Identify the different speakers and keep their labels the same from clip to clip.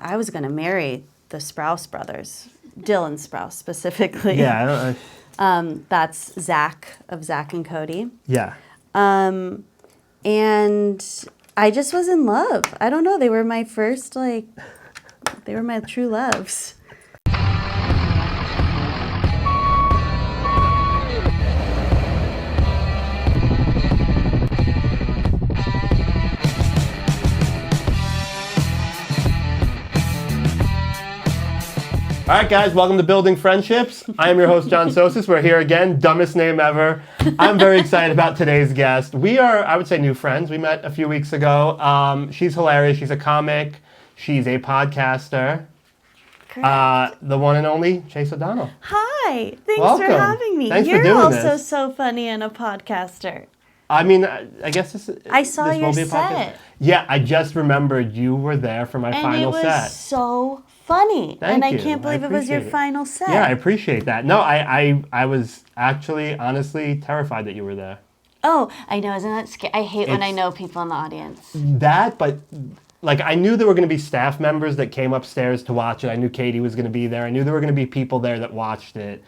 Speaker 1: I was going to marry the Sprouse brothers, Dylan Sprouse specifically.
Speaker 2: Yeah.
Speaker 1: That's Zach of Zach and Cody.
Speaker 2: Yeah.
Speaker 1: And I just was in love. I don't know. They were my first, they were my true loves.
Speaker 2: All right, guys, welcome to Building Friendships. I am your host, John Sosis. We're here again, dumbest name ever. I'm very excited about today's guest. We are, I would say, new friends. We met a few weeks ago. She's hilarious. She's a comic. She's a podcaster. The one and only Chase O'Donnell.
Speaker 1: Hi. Thanks
Speaker 2: Welcome.
Speaker 1: for having me.
Speaker 2: Thanks
Speaker 1: You're
Speaker 2: for doing
Speaker 1: also
Speaker 2: this.
Speaker 1: so funny and a podcaster.
Speaker 2: I mean, I guess
Speaker 1: I saw
Speaker 2: this
Speaker 1: your
Speaker 2: will be a podcast.
Speaker 1: set.
Speaker 2: Yeah, I just remembered you were there for my final set.
Speaker 1: And it was so funny.
Speaker 2: Thank
Speaker 1: and
Speaker 2: you.
Speaker 1: I can't believe it was your final set.
Speaker 2: Yeah, I appreciate that. No, I was actually, honestly, terrified that you were there.
Speaker 1: Oh, I know. Isn't that scary? I hate when I know people in the audience.
Speaker 2: That, but like I knew there were going to be staff members that came upstairs to watch it. I knew Katie was going to be there. I knew there were going to be people there that watched it.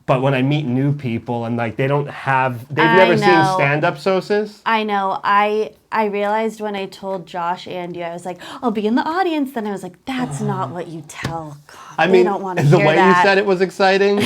Speaker 2: But when I meet new people and like they've never seen stand-up Sosis.
Speaker 1: I know. I realized when I told Josh and you, I was like, I'll be in the audience. Then I was like, that's not what you tell. God, they don't want to hear that.
Speaker 2: The way you said it was exciting.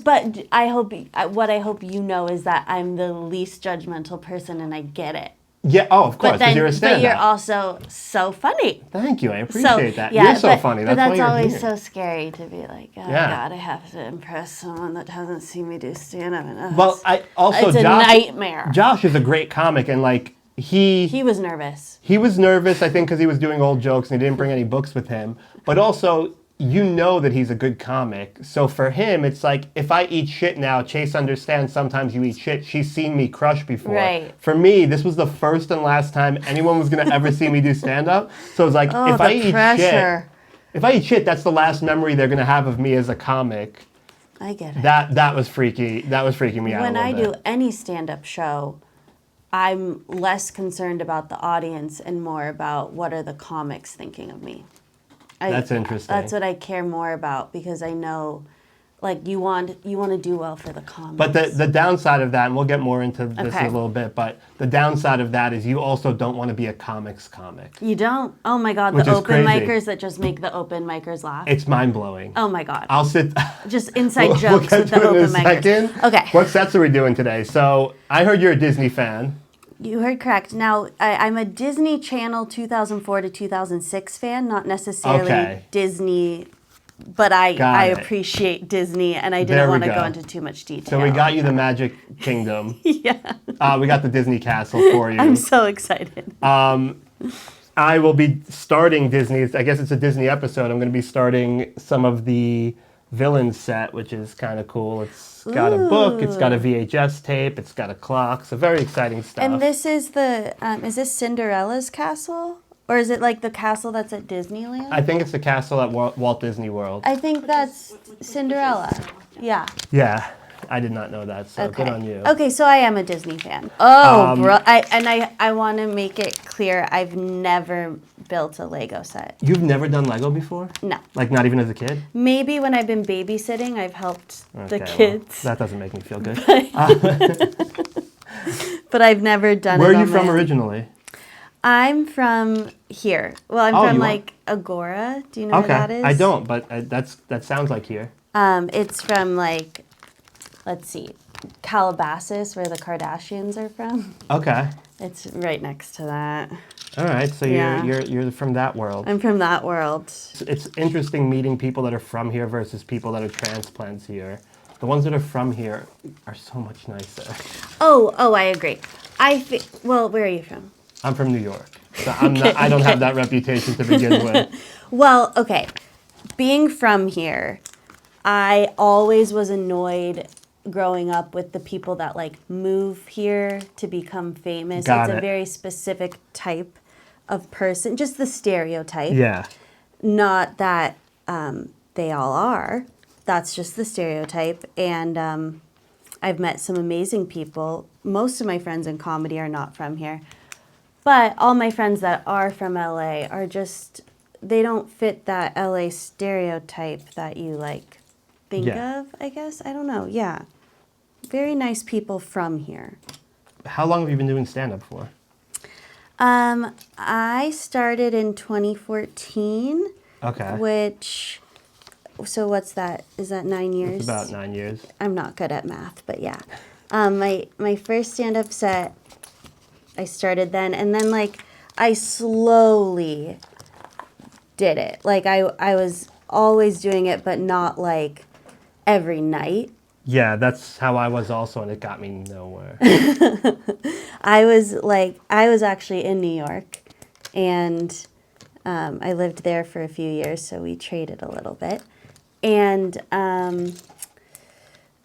Speaker 1: But I hope what I hope you know is that I'm the least judgmental person and I get it.
Speaker 2: Yeah, of course, because you're a stand-up.
Speaker 1: But you're also so funny.
Speaker 2: Thank you, I appreciate that.
Speaker 1: Yeah,
Speaker 2: you're so funny, that's why you're here.
Speaker 1: But that's always so scary to be like, oh God, I have to impress someone that hasn't seen me do stand-up.
Speaker 2: Well,
Speaker 1: it's a nightmare.
Speaker 2: Josh is a great comic, and like, he
Speaker 1: was nervous.
Speaker 2: He was nervous, I think, because he was doing old jokes and he didn't bring any books with him. But also, you know that he's a good comic. So for him, it's like, if I eat shit now, Chase understands sometimes you eat shit. She's seen me crush before.
Speaker 1: Right.
Speaker 2: For me, this was the first and last time anyone was going to ever see me do stand-up. So it's like, if I eat shit, that's the last memory they're going to have of me as a comic.
Speaker 1: I get it.
Speaker 2: That was freaky. That was freaking me out
Speaker 1: When
Speaker 2: a little bit.
Speaker 1: I do any stand-up show, I'm less concerned about the audience and more about what are the comics thinking of me.
Speaker 2: That's interesting.
Speaker 1: That's what I care more about because I know, like, you want to do well for the comics.
Speaker 2: But the downside of that, and we'll get more into this in a little bit, but the downside of that is you also don't want to be a comics comic.
Speaker 1: You don't? Oh my God, the open micers that just make the open micers laugh.
Speaker 2: It's mind-blowing.
Speaker 1: Oh my God.
Speaker 2: I'll sit...
Speaker 1: Just inside jokes with the open micers.
Speaker 2: Second.
Speaker 1: Okay.
Speaker 2: What sets are we doing today? So, I heard you're a Disney fan.
Speaker 1: You heard correct. Now, I'm a Disney Channel 2004 to 2006 fan, not necessarily Disney, but I appreciate Disney, and I didn't want to go into too much detail.
Speaker 2: So we got you the Magic Kingdom.
Speaker 1: Yeah.
Speaker 2: We got the Disney Castle for you.
Speaker 1: I'm so excited.
Speaker 2: I will be starting Disney. I guess it's a Disney episode. I'm going to be starting some of the villains set, which is kind of cool. It's got a book, it's got a VHS tape, it's got a clock, so very exciting stuff.
Speaker 1: And this is is this Cinderella's castle? Or is it like the castle that's at Disneyland?
Speaker 2: I think it's the castle at Walt Disney World.
Speaker 1: I think that's Cinderella. Yeah.
Speaker 2: Yeah, I did not know that, so good on you.
Speaker 1: Okay, so I am a Disney fan. Oh, bro. I want to make it clear, I've never built a Lego set.
Speaker 2: You've never done Lego before?
Speaker 1: No.
Speaker 2: Like not even as a kid?
Speaker 1: Maybe when I've been babysitting, I've helped the kids.
Speaker 2: Well, that doesn't make me feel good.
Speaker 1: But I've never done it.
Speaker 2: Where are you from originally?
Speaker 1: I'm from here. Well, I'm from like Agora. Do you know where that is?
Speaker 2: I don't, but that sounds like here.
Speaker 1: It's from like, let's see, Calabasas, where the Kardashians are from.
Speaker 2: Okay.
Speaker 1: It's right next to that.
Speaker 2: All right, so you're from that world.
Speaker 1: I'm from that world.
Speaker 2: It's interesting meeting people that are from here versus people that are transplants here. The ones that are from here are so much nicer.
Speaker 1: Oh, I agree. Well, where are you from?
Speaker 2: I'm from New York, so I don't have that reputation to begin with.
Speaker 1: Well, okay. Being from here, I always was annoyed growing up with the people that like move here to become famous. It's a very specific type of person, just the stereotype.
Speaker 2: Yeah.
Speaker 1: Not that they all are. That's just the stereotype. And I've met some amazing people. Most of my friends in comedy are not from here. But all my friends that are from LA are just they don't fit that LA stereotype that you like think of, I guess. I don't know. Yeah. Very nice people from here.
Speaker 2: How long have you been doing stand-up for?
Speaker 1: I started in 2014.
Speaker 2: Okay.
Speaker 1: So what's that? Is that 9 years?
Speaker 2: It's about 9 years.
Speaker 1: I'm not good at math, but yeah. My first stand-up set, I started then, and then like I slowly did it. Like I was always doing it, but not like every night.
Speaker 2: Yeah, that's how I was also, and it got me nowhere.
Speaker 1: I was actually in New York, and I lived there for a few years, so we traded a little bit. And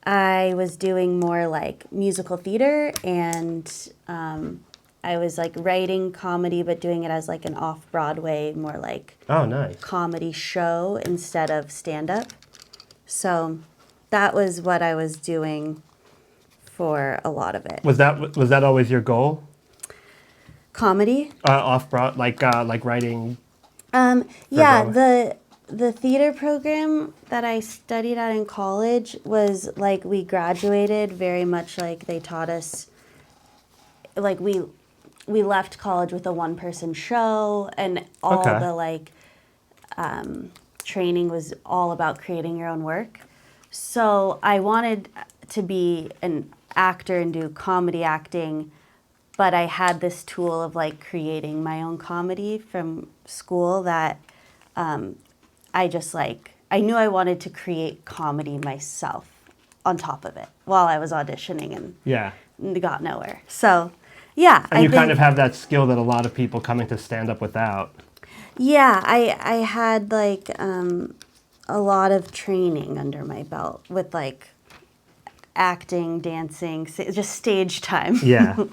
Speaker 1: I was doing more like musical theater, and I was like writing comedy, but doing it as like an off-Broadway, more like
Speaker 2: nice
Speaker 1: comedy show instead of stand-up. So that was what I was doing for a lot of it.
Speaker 2: Was that always your goal?
Speaker 1: Comedy?
Speaker 2: Off-Broad, like writing.
Speaker 1: Yeah,
Speaker 2: Broadway?
Speaker 1: the theater program that I studied at in college was like we graduated very much like they taught us. Like we left college with a one-person show, and all the like training was all about creating your own work. So I wanted to be an actor and do comedy acting, but I had this tool of like creating my own comedy from school that I just like, I knew I wanted to create comedy myself on top of it while I was auditioning and got nowhere. So yeah.
Speaker 2: And you kind of have that skill that a lot of people coming to stand up without.
Speaker 1: Yeah, I had like a lot of training under my belt with like acting, dancing, just stage time.
Speaker 2: Yeah.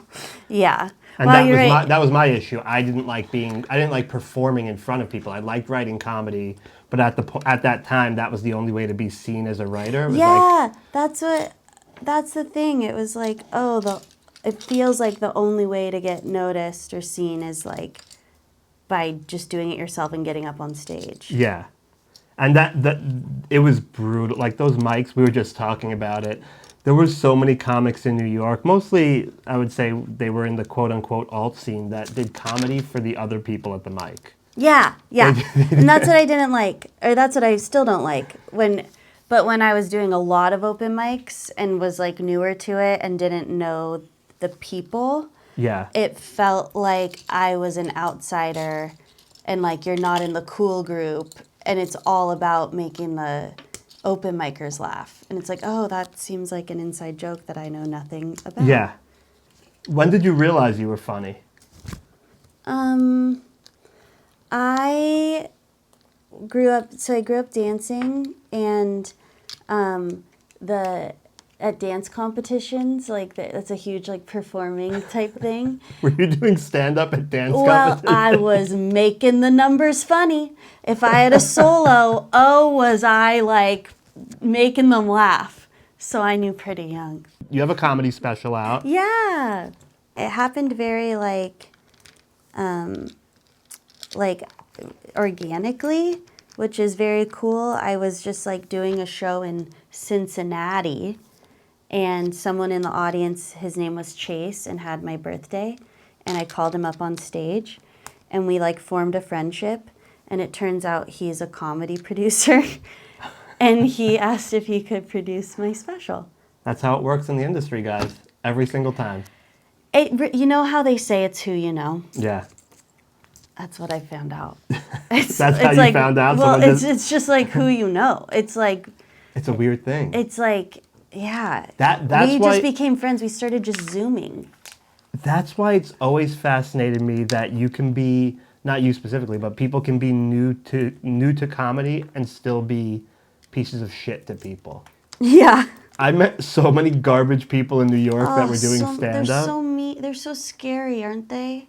Speaker 1: Yeah.
Speaker 2: And
Speaker 1: Well,
Speaker 2: that was my issue. I didn't like performing in front of people. I liked writing comedy, but at that time, that was the only way to be seen as a writer. It was
Speaker 1: that's the thing. It was like, it feels like the only way to get noticed or seen is like by just doing it yourself and getting up on stage.
Speaker 2: Yeah. And that it was brutal. Like those mics, we were just talking about it. There were so many comics in New York. Mostly, I would say they were in the quote-unquote alt scene that did comedy for the other people at the mic.
Speaker 1: Yeah. And that's what I didn't like, or that's what I still don't like. But when I was doing a lot of open mics and was like newer to it and didn't know the people, it felt like I was an outsider and like you're not in the cool group, and it's all about making the open micers laugh. And it's like, oh, that seems like an inside joke that I know nothing about.
Speaker 2: Yeah. When did you realize you were funny?
Speaker 1: I grew up dancing, and at dance competitions, like that's a huge like performing type thing.
Speaker 2: Were you doing stand-up at dance competitions?
Speaker 1: Well, I was making the numbers funny. If I had a solo, was I like making them laugh. So I knew pretty young.
Speaker 2: You have a comedy special out.
Speaker 1: Yeah. It happened very like organically, which is very cool. I was just like doing a show in Cincinnati, and someone in the audience, his name was Chase, and had my birthday, and I called him up on stage, and we like formed a friendship, and it turns out he's a comedy producer, and he asked if he could produce my special.
Speaker 2: That's how it works in the industry, guys. Every single time.
Speaker 1: You know how they say it's who you know?
Speaker 2: Yeah.
Speaker 1: That's what I found out.
Speaker 2: That's how you found out?
Speaker 1: Well, it's just like who you know. It's like...
Speaker 2: It's a weird thing.
Speaker 1: It's like, yeah.
Speaker 2: We
Speaker 1: just became friends. We started just Zooming.
Speaker 2: That's why it's always fascinated me that you can be, not you specifically, but people can be new to comedy and still be pieces of shit to people.
Speaker 1: Yeah.
Speaker 2: I met so many garbage people in New York that were doing stand-up.
Speaker 1: They're so mean. They're so scary, aren't they?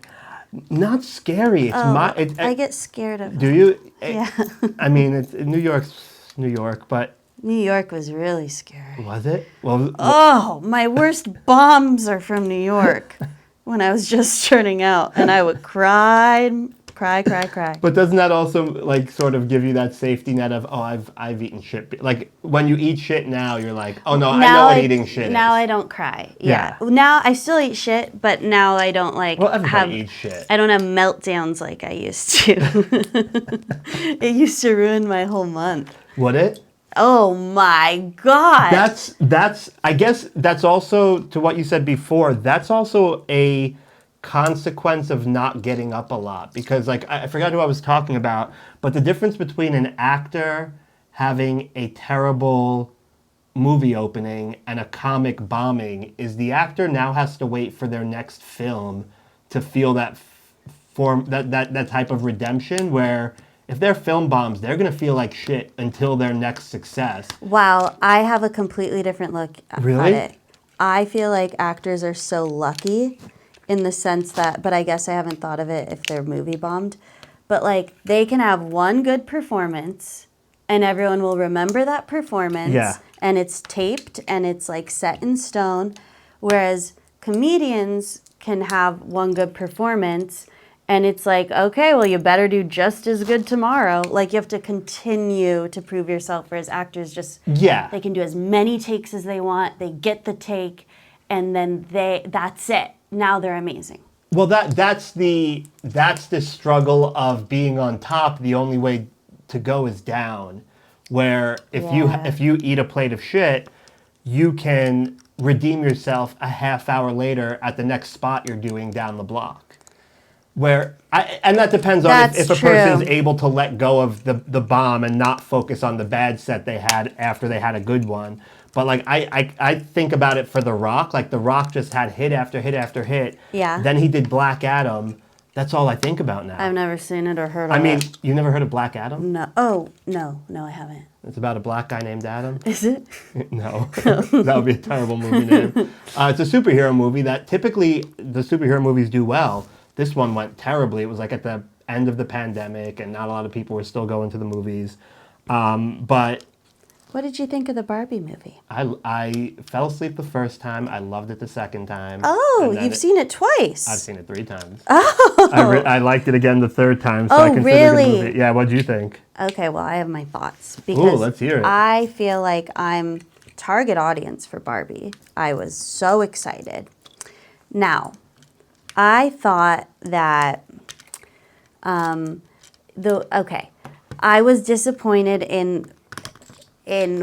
Speaker 2: Not scary.
Speaker 1: I get scared of them.
Speaker 2: Do you?
Speaker 1: Yeah.
Speaker 2: I mean, New York's New York, but...
Speaker 1: New York was really scary.
Speaker 2: Was it? Well,
Speaker 1: my worst bombs are from New York when I was just starting out, and I would cry Cry, cry, cry.
Speaker 2: But doesn't that also like sort of give you that safety net of, oh, I've eaten shit? Like when you eat shit now, you're like, oh no, I know what eating shit
Speaker 1: now
Speaker 2: is.
Speaker 1: I don't cry. Yeah. Now I still eat shit, but now I don't like
Speaker 2: eats shit.
Speaker 1: I don't have meltdowns like I used to. It used to ruin my whole month.
Speaker 2: Would it?
Speaker 1: Oh my God.
Speaker 2: That's I guess that's also, to what you said before, that's also a consequence of not getting up a lot, because like I forgot who I was talking about, but the difference between an actor having a terrible movie opening and a comic bombing is the actor now has to wait for their next film to feel that that type of redemption, where if they're film bombs, they're going to feel like shit until their next success.
Speaker 1: Wow, I have a completely different look at it. I feel like actors are so lucky in the sense that, but I guess I haven't thought of it if they're movie bombed, but like they can have one good performance and everyone will remember that performance and it's taped and it's like set in stone, whereas comedians can have one good performance and it's like, okay, well, you better do just as good tomorrow. Like, you have to continue to prove yourself, whereas actors just, they can do as many takes as they want. They get the take, and then that's it. Now they're amazing.
Speaker 2: Well, that's the struggle of being on top. The only way to go is down, where if you eat a plate of shit, you can redeem yourself a half hour later at the next spot you're doing down the block. And that depends on if a person's able to let go of the bomb and not focus on the bad set they had after they had a good one. But like I think about it for The Rock. Like The Rock just had hit after hit after hit.
Speaker 1: Yeah.
Speaker 2: Then he did Black Adam. That's all I think about now.
Speaker 1: I've never seen it or heard of it.
Speaker 2: I mean, you never heard of Black Adam?
Speaker 1: No. Oh, no, I haven't.
Speaker 2: It's about a black guy named Adam.
Speaker 1: Is it?
Speaker 2: No. That would be a terrible movie name. It's a superhero movie that typically the superhero movies do well. This one went terribly. It was like at the end of the pandemic, and not a lot of people were still going to the movies. But
Speaker 1: what did you think of the Barbie movie?
Speaker 2: I fell asleep the first time. I loved it the second time.
Speaker 1: Oh, you've seen it twice.
Speaker 2: I've seen it 3 times.
Speaker 1: Oh.
Speaker 2: I liked it again the third time, so I considered it a movie. Yeah, what'd you think?
Speaker 1: Okay, well, I have my thoughts.
Speaker 2: Because let's hear it.
Speaker 1: I feel like I'm target audience for Barbie. I was so excited. Now, I thought that, I was disappointed in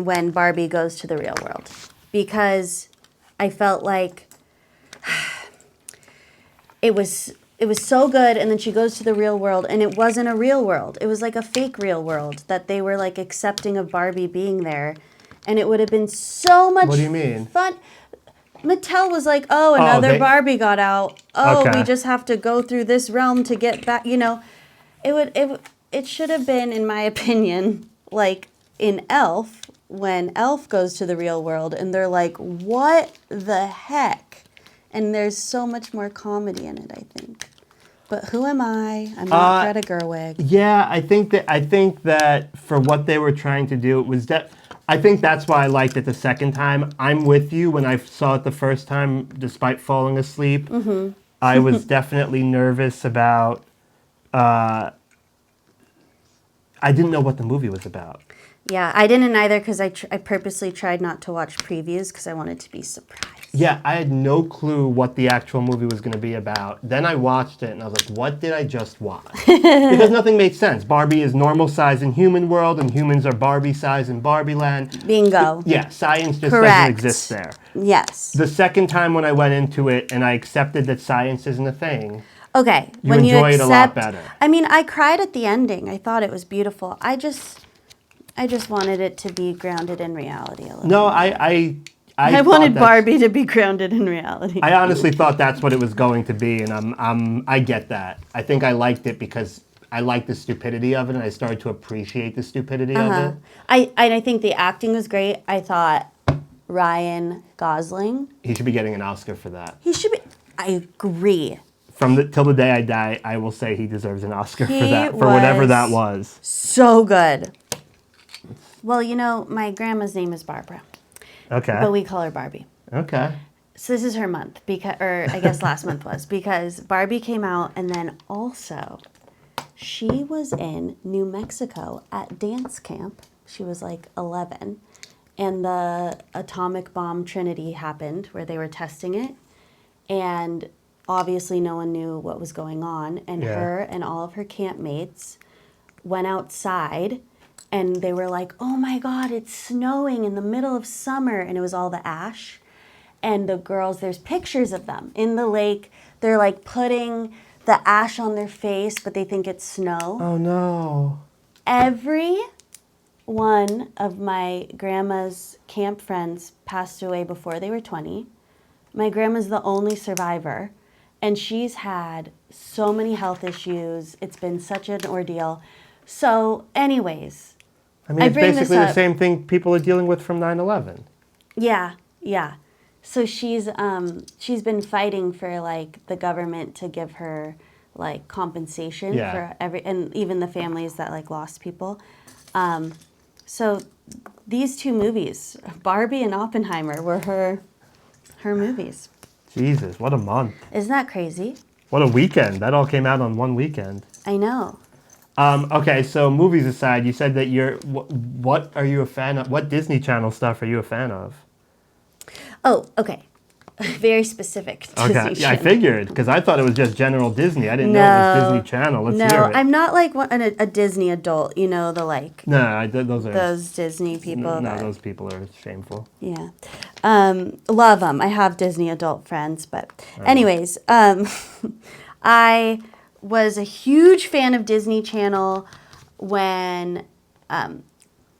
Speaker 1: when Barbie goes to the real world, because I felt like it was so good, and then she goes to the real world, and it wasn't a real world. It was like a fake real world that they were like accepting of Barbie being there, and it would have been so much. What
Speaker 2: do you mean?
Speaker 1: Fun. Mattel was like, oh, another Barbie got out. Oh, we just have to go through this realm to get back. You know, it should have been, in my opinion, like in Elf, when Elf goes to the real world and they're like, what the heck? And there's so much more comedy in it, I think. But who am I? I'm not Greta Gerwig.
Speaker 2: Yeah, I think that for what they were trying to do, it was I think that's why I liked it the second time. I'm with you. When I saw it the first time, despite falling asleep, I was definitely nervous about. I didn't know what the movie was about.
Speaker 1: Yeah, I didn't either, because I purposely tried not to watch previews because I wanted to be surprised.
Speaker 2: Yeah, I had no clue what the actual movie was going to be about. Then I watched it and I was like, what did I just watch? Because nothing made sense. Barbie is normal size in human world, and humans are Barbie size in Barbie land.
Speaker 1: Bingo.
Speaker 2: Yeah, science just doesn't exist there.
Speaker 1: Yes.
Speaker 2: The second time when I went into it and I accepted that science isn't a thing,
Speaker 1: okay,
Speaker 2: you enjoy it a lot better.
Speaker 1: I mean, I cried at the ending. I thought it was beautiful. I just wanted it to be grounded in reality a little.
Speaker 2: No,
Speaker 1: I wanted Barbie to be grounded in reality.
Speaker 2: I honestly thought that's what it was going to be, and I get that. I think I liked it because I liked the stupidity of it, and I started to appreciate the stupidity of it.
Speaker 1: I think the acting was great. I thought Ryan Gosling.
Speaker 2: He should be getting an Oscar for that.
Speaker 1: He should be. I agree.
Speaker 2: Till the day I die, I will say he deserves an Oscar for that, for whatever that was.
Speaker 1: So good. Well, you know, my grandma's name is Barbara.
Speaker 2: Okay.
Speaker 1: But we call her Barbie.
Speaker 2: Okay.
Speaker 1: So this is her month, or I guess last month was, because Barbie came out, and then also She was in New Mexico at dance camp. She was like 11. And the atomic bomb Trinity happened where they were testing it. And obviously no one knew what was going on. And her and all of her campmates went outside and they were like, oh my God, it's snowing in the middle of summer. And it was all the ash. And the girls, there's pictures of them in the lake. They're like putting the ash on their face, but they think it's snow.
Speaker 2: Oh no.
Speaker 1: Every one of my grandma's camp friends passed away before they were 20. My grandma's the only survivor, and she's had so many health issues. It's been such an ordeal. So, anyways,
Speaker 2: I mean, it's basically the same thing people are dealing with from 9/11.
Speaker 1: Yeah. So she's been fighting for like the government to give her like compensation for and even the families that like lost people. So these two movies, Barbie and Oppenheimer, were her movies.
Speaker 2: Jesus, what a month.
Speaker 1: Isn't that crazy?
Speaker 2: What a weekend. That all came out on one weekend.
Speaker 1: I know.
Speaker 2: Okay, so movies aside, you said that what are you a fan of? What Disney Channel stuff are you a fan of?
Speaker 1: Oh, okay. Very specific Disney Channel.
Speaker 2: Yeah, I figured, because I thought it was just general Disney. I didn't know it was Disney Channel. Let's hear it.
Speaker 1: I'm not like a Disney adult, you know, the like...
Speaker 2: No, those
Speaker 1: Disney people.
Speaker 2: No, those people are shameful.
Speaker 1: Yeah. Love them. I have Disney adult friends, but... Anyways, I was a huge fan of Disney Channel when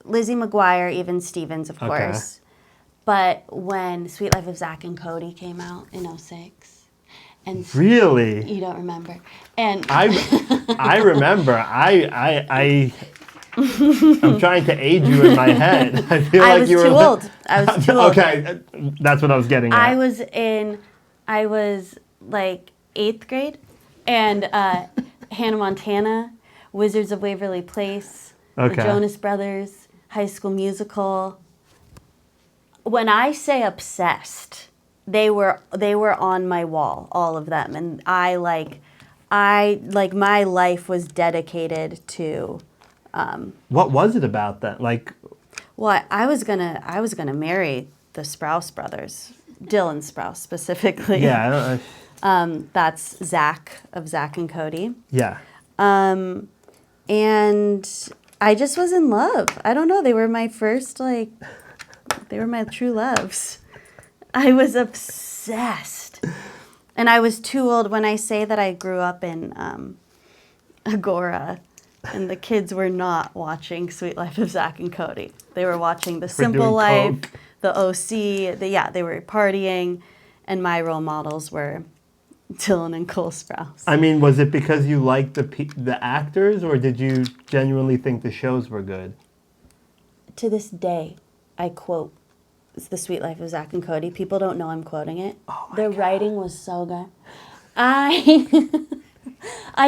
Speaker 1: Lizzie McGuire, even Stevens, of course. But when Sweet Life of Zach and Cody came out in 2006. And
Speaker 2: really?
Speaker 1: You don't remember. And
Speaker 2: I remember. I'm trying to age you in my head. I feel like you were
Speaker 1: too old. I was too old.
Speaker 2: Okay, that's what I was getting at.
Speaker 1: I was like 8th grade, and Hannah Montana, Wizards of Waverly Place, the Jonas Brothers, High School Musical. When I say obsessed, they were on my wall, all of them, and I my life was dedicated to.
Speaker 2: What was it about that? Like,
Speaker 1: well, I was gonna marry the Sprouse brothers, Dylan Sprouse specifically.
Speaker 2: Yeah.
Speaker 1: That's Zach of Zach and Cody.
Speaker 2: Yeah.
Speaker 1: And I just was in love. I don't know. They were my first they were my true loves. I was obsessed. And I was too old. When I say that I grew up in Agora, and the kids were not watching Sweet Life of Zach and Cody. They were watching The Simple Life, Coke. The OC. They were partying. And my role models were Dylan and Cole Sprouse.
Speaker 2: I mean, was it because you liked the actors, or did you genuinely think the shows were good?
Speaker 1: To this day, I quote The Sweet Life of Zach and Cody. People don't know I'm quoting it.
Speaker 2: Oh my God.
Speaker 1: Writing was so good. I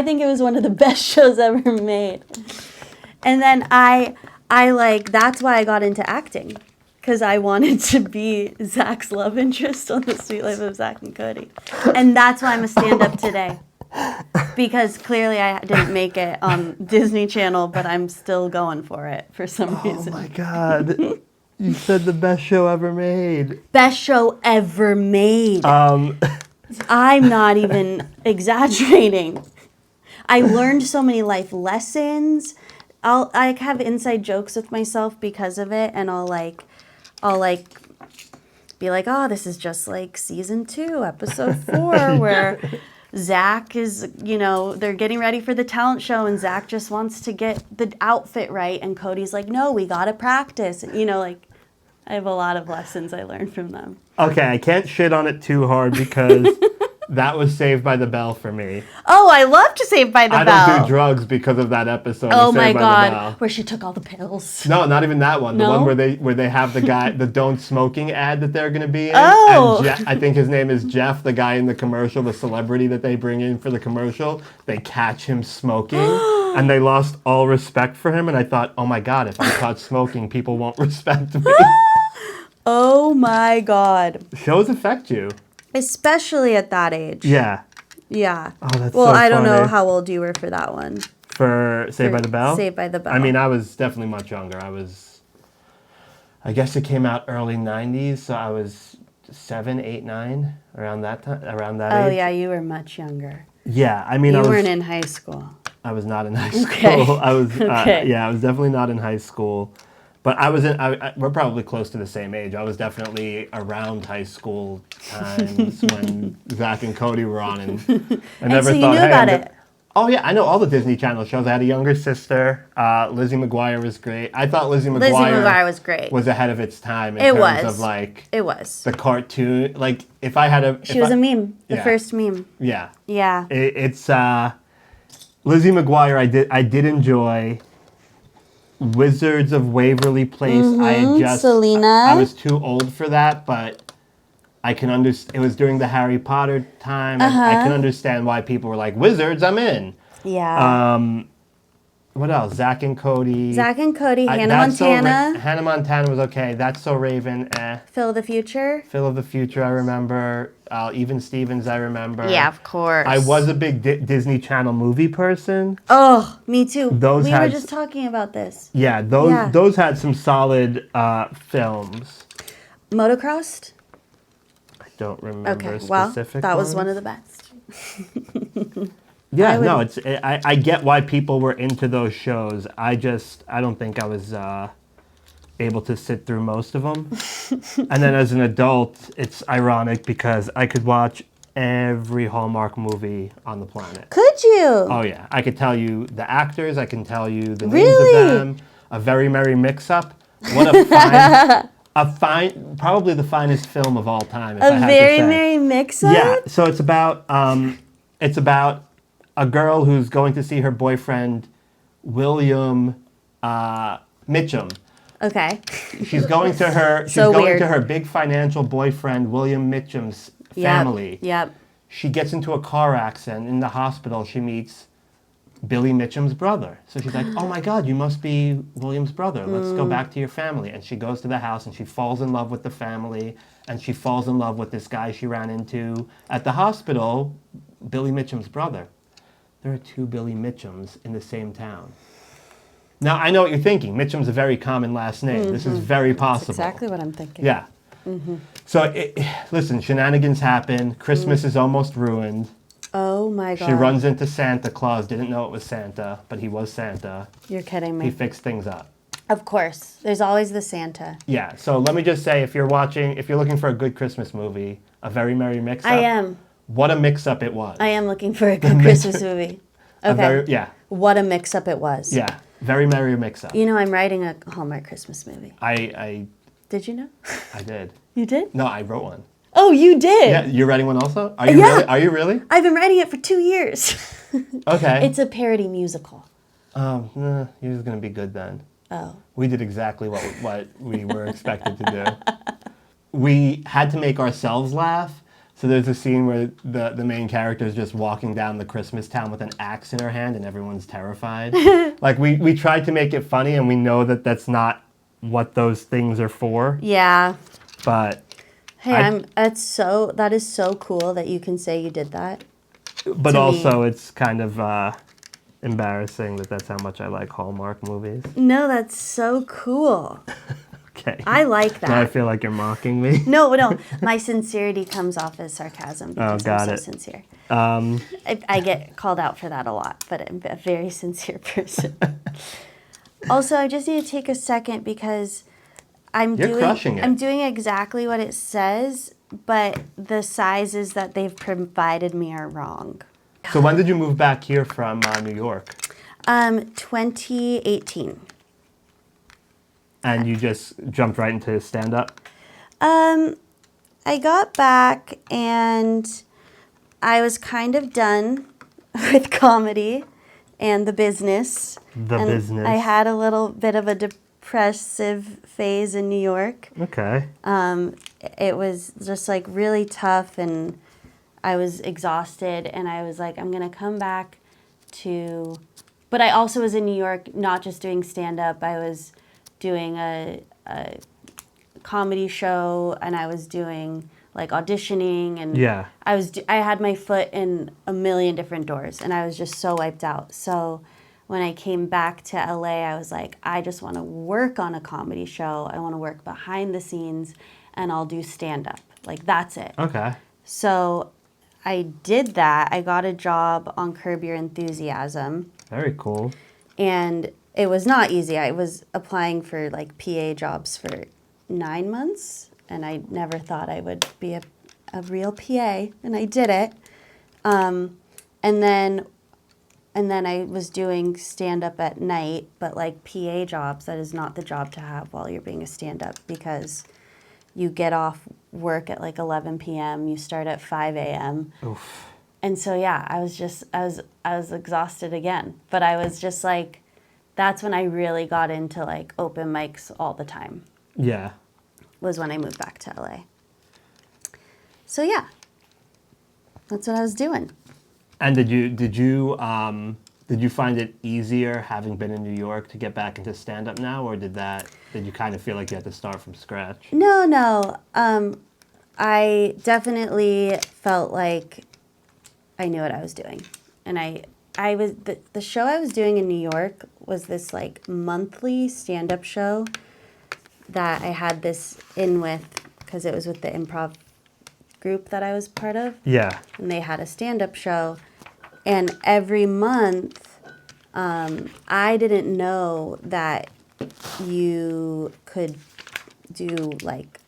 Speaker 1: think it was one of the best shows ever made. And then I that's why I got into acting. Because I wanted to be Zach's love interest on The Sweet Life of Zach and Cody. And that's why I'm a stand-up today. Because clearly I didn't make it on Disney Channel, but I'm still going for it for some reason.
Speaker 2: Oh my God. You said the best show ever made.
Speaker 1: Best show ever made. I'm not even exaggerating. I learned so many life lessons. I have inside jokes with myself because of it, and I'll be like, oh, this is just like season 2, episode 4, where Zach is, they're getting ready for the talent show, and Zach just wants to get the outfit right, and Cody's like, no, we gotta practice. I have a lot of lessons I learned from them.
Speaker 2: Okay, I can't shit on it too hard because that was Saved by the Bell for me.
Speaker 1: Oh, I loved Saved by the Bell.
Speaker 2: I don't do drugs because of that episode.
Speaker 1: Oh my God, where she took all the pills.
Speaker 2: No, not even that one.
Speaker 1: No?
Speaker 2: The one where they have the guy, the don't smoking ad that they're going to be in.
Speaker 1: Oh.
Speaker 2: And I think his name is Jeff, the guy in the commercial, the celebrity that they bring in for the commercial. They catch him smoking, and they lost all respect for him. And I thought, oh my God, if I'm caught smoking, people won't respect me.
Speaker 1: Oh my God.
Speaker 2: Shows affect you.
Speaker 1: Especially at that age.
Speaker 2: Yeah.
Speaker 1: Yeah.
Speaker 2: Oh, that's
Speaker 1: well,
Speaker 2: so
Speaker 1: I don't know
Speaker 2: funny.
Speaker 1: how old you were for that one.
Speaker 2: For Saved by the Bell?
Speaker 1: Saved by the Bell.
Speaker 2: I mean, I was definitely much younger. I guess it came out early 90s, so I was 7, 8, 9, around that time, around that age.
Speaker 1: Oh, yeah, you were much younger.
Speaker 2: Yeah, I mean,
Speaker 1: You weren't in high school.
Speaker 2: I was not in high school.
Speaker 1: Okay.
Speaker 2: I was,
Speaker 1: Okay.
Speaker 2: yeah, I was definitely not in high school. But I was we're probably close to the same age. I was definitely around high school times when Zach and Cody were on, and I never
Speaker 1: so you
Speaker 2: thought,
Speaker 1: knew
Speaker 2: hey,
Speaker 1: about it.
Speaker 2: Oh yeah, I know all the Disney Channel shows. I had a younger sister. Lizzie McGuire was great. I thought Lizzie McGuire
Speaker 1: was great.
Speaker 2: was ahead of its time in
Speaker 1: It
Speaker 2: terms
Speaker 1: was.
Speaker 2: of like
Speaker 1: It was.
Speaker 2: the cartoon. Like if I had a,
Speaker 1: She was a meme. The
Speaker 2: Yeah.
Speaker 1: first meme.
Speaker 2: Yeah,
Speaker 1: Yeah.
Speaker 2: it's Lizzie McGuire. I did enjoy. Wizards of Waverly Place. I had just
Speaker 1: Selena.
Speaker 2: I was too old for that, but I can understand. It was during the Harry Potter time. I can understand why people were like, "Wizards, I'm in."
Speaker 1: Yeah.
Speaker 2: What else? Zach and Cody.
Speaker 1: Hannah
Speaker 2: That's So
Speaker 1: Montana.
Speaker 2: Hannah Montana was okay. That's So Raven.
Speaker 1: Phil of the Future.
Speaker 2: Phil of the Future. I remember. Even Stevens. I remember.
Speaker 1: Yeah, of course.
Speaker 2: I was a big Disney Channel movie person.
Speaker 1: Oh, me too. We were
Speaker 2: had-
Speaker 1: just talking about this.
Speaker 2: Yeah,
Speaker 1: Yeah.
Speaker 2: those had some solid films.
Speaker 1: Motocrossed?
Speaker 2: I don't remember
Speaker 1: Okay, well,
Speaker 2: specific
Speaker 1: that was
Speaker 2: ones.
Speaker 1: one of the best.
Speaker 2: Yeah,
Speaker 1: I
Speaker 2: no,
Speaker 1: would-
Speaker 2: I get why people were into those shows. I don't think I was able to sit through most of them. And then as an adult, it's ironic because I could watch every Hallmark movie on the planet.
Speaker 1: Could you?
Speaker 2: Oh yeah, I could tell you the actors. I can tell you the names
Speaker 1: Really?
Speaker 2: of them. A Very Merry Mix-Up. What a fine, probably the finest film of all time. If I
Speaker 1: A
Speaker 2: had to
Speaker 1: Very
Speaker 2: say.
Speaker 1: Merry Mix-Up?
Speaker 2: Yeah, so it's about a girl who's going to see her boyfriend, William Mitchum.
Speaker 1: Okay.
Speaker 2: She's going to her
Speaker 1: weird.
Speaker 2: to her big financial boyfriend, William Mitchum's family.
Speaker 1: Yep.
Speaker 2: She gets into a car accident. In the hospital, she meets Billy Mitchum's brother. So she's like, "Oh my God, you must be William's brother. Let's go back to your family." And she goes to the house and she falls in love with the family, and she falls in love with this guy she ran into at the hospital, Billy Mitchum's brother. There are 2 Billy Mitchums in the same town. Now, I know what you're thinking. Mitchum's a very common last name. This is very possible.
Speaker 1: That's exactly what I'm thinking.
Speaker 2: Yeah. So, listen, shenanigans happen. Christmas is almost ruined.
Speaker 1: Oh my God.
Speaker 2: She runs into Santa Claus. Didn't know it was Santa, but he was Santa.
Speaker 1: You're kidding
Speaker 2: He
Speaker 1: me.
Speaker 2: fixed things up.
Speaker 1: Of course. There's always the Santa.
Speaker 2: Yeah. So let me just say, if you're looking for a good Christmas movie, A Very Merry Mix-Up.
Speaker 1: I am.
Speaker 2: What a mix-up it was.
Speaker 1: I am looking for a good Christmas movie. Okay.
Speaker 2: Yeah.
Speaker 1: What a mix-up it was.
Speaker 2: Yeah. Very Merry Mix-Up.
Speaker 1: You know, I'm writing a Hallmark Christmas movie.
Speaker 2: I
Speaker 1: Did you know?
Speaker 2: did.
Speaker 1: You did?
Speaker 2: No, I wrote one.
Speaker 1: Oh, you did?
Speaker 2: Yeah, you're writing one also? Are you
Speaker 1: Yeah.
Speaker 2: really? Are you really?
Speaker 1: I've been writing it for 2 years.
Speaker 2: Okay.
Speaker 1: It's a parody musical.
Speaker 2: Yours is gonna be good then.
Speaker 1: Oh.
Speaker 2: We did exactly what we were expected to do. We had to make ourselves laugh. So there's a scene where the main character is just walking down the Christmas town with an axe in her hand and everyone's terrified. Like we tried to make it funny and we know that that's not what those things are for.
Speaker 1: Yeah.
Speaker 2: But
Speaker 1: Hey, that is so cool that you can say you did that.
Speaker 2: but
Speaker 1: to
Speaker 2: also it's kind of embarrassing that that's how much I like Hallmark movies.
Speaker 1: No, that's so cool.
Speaker 2: Okay.
Speaker 1: I like
Speaker 2: Now I
Speaker 1: that.
Speaker 2: feel like you're mocking me.
Speaker 1: No, my sincerity comes off as sarcasm because
Speaker 2: got
Speaker 1: I'm
Speaker 2: it.
Speaker 1: so sincere. I get called out for that a lot, but I'm a very sincere person. Also, I just need to take a second because
Speaker 2: You're crushing it.
Speaker 1: I'm doing exactly what it says, but the sizes that they've provided me are wrong.
Speaker 2: So when did you move back here from New York?
Speaker 1: 2018.
Speaker 2: And you just jumped right into stand-up?
Speaker 1: I got back and I was kind of done with comedy and the business.
Speaker 2: Business.
Speaker 1: I had a little bit of a depressive phase in New York.
Speaker 2: Okay.
Speaker 1: It was just like really tough and I was exhausted and I was like, I'm going to come back to... But I also was in New York, not just doing stand-up. I was doing a comedy show and I was doing like auditioning and
Speaker 2: Yeah.
Speaker 1: I had my foot in a million different doors and I was just so wiped out. So when I came back to LA, I was like, I just want to work on a comedy show. I want to work behind the scenes, and I'll do stand-up. Like, that's it.
Speaker 2: Okay.
Speaker 1: So I did that. I got a job on Curb Your Enthusiasm.
Speaker 2: Very cool.
Speaker 1: And it was not easy. I was applying for, like, PA jobs for 9 months, and I never thought I would be a real PA, and I did it. And then I was doing stand-up at night, but like PA jobs, that is not the job to have while you're being a stand-up, because you get off work at like 11 p.m., you start at 5 a.m.
Speaker 2: Oof.
Speaker 1: And so, yeah, I was exhausted again. But I was just like, that's when I really got into like open mics all the time.
Speaker 2: Yeah.
Speaker 1: Was when I moved back to LA. So, yeah, that's what I was doing.
Speaker 2: And did you find it easier having been in New York to get back into stand-up now, or did you kind of feel like you had to start from scratch?
Speaker 1: No. I definitely felt like I knew what I was doing, and I was the show I was doing in New York was this like monthly stand-up show that I had this in with, because it was with the improv group that I was part of.
Speaker 2: Yeah.
Speaker 1: And they had a stand-up show, and every month, I didn't know that you could do like